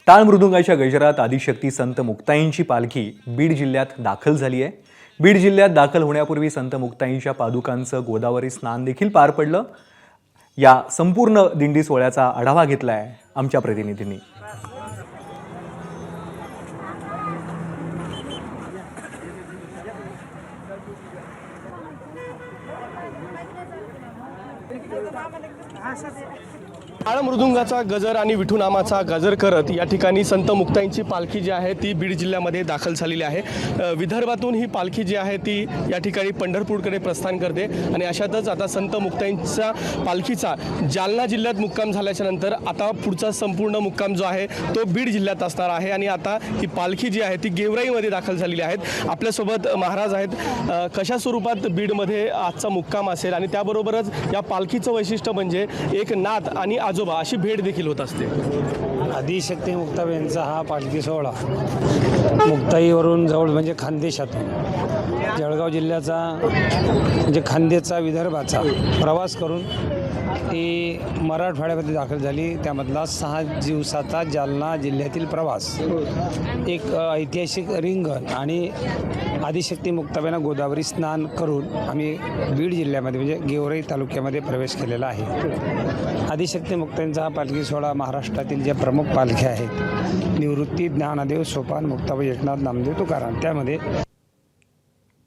टाळ मृदुंगाच्या गजरात आदिशक्ती संत मुक्ताईंची पालखी बीड जिल्ह्यात दाखल झाली आहे। बीड जिल्ह्यात दाखल होण्यापूर्वी संत मुक्ताईंच्या पादुकांचं गोदावरी स्नान देखील पार पडलं। या संपूर्ण दिंडी सोहळ्याचा आढावा घेतलाय आमच्या प्रतिनिधींनी। टाळ मृदुंगाचा गजर आणि विठुनामाचा गजर करत या ठिकाणी संत मुक्ताईंची पालखी जी आहे ती बीड जिल्ह्यामध्ये दाखल झालेली आहे। विदर्भातून ही पालखी जी आहे ती या ठिकाणी पंढरपूरकडे प्रस्थान करते आणि अशातच आता संत मुक्ताईंचा पालखीचा जालना जिल्ह्यात मुक्काम झाल्याच्या नंतर आता पुढचा संपूर्ण मुक्काम जो आहे तो बीड जिल्ह्यात असणार आहे आणि आता ही पालखी जी आहे ती गेवराईमध्ये दाखल झालेली आहेत। आपल्यासोबत महाराज आहेत। कशा स्वरूपात बीडमध्ये आजचा मुक्काम असेल आणि त्याबरोबरच या पालखीचं वैशिष्ट्य म्हणजे एक नाथ आणि आजोबा अशी भेट देखील होत असते। आदिशक्ती मुक्ताबाईंचा हा पालखी सोहळा मुक्ताईवरून जवळ म्हणजे खानदेशातून जळगाव जिल्ह्याचा म्हणजे खानदेशचा विदर्भाचा प्रवास करून ती मराठवाड्यामध्ये दाखल झाली। त्यामधला 6 दिवसाचा जालना जिल्ह्यातील प्रवास, एक ऐतिहासिक रिंगण आणि आदिशक्ती मुक्ताबाईंना गोदावरी स्नान करून आम्ही बीड जिल्ह्यामध्ये म्हणजे गेवराई तालुक्यामध्ये प्रवेश केलेला आहे। आदिशक्ती मुक्ताईंचा हा पालखी सोहळा महाराष्ट्रातील ज्या प्रमुख पालख्या आहेत निवृत्ती, ज्ञानदेव, सोपान, मुक्ताबाई, एकनाथ, नामदेव, तुकाराम, त्यामध्ये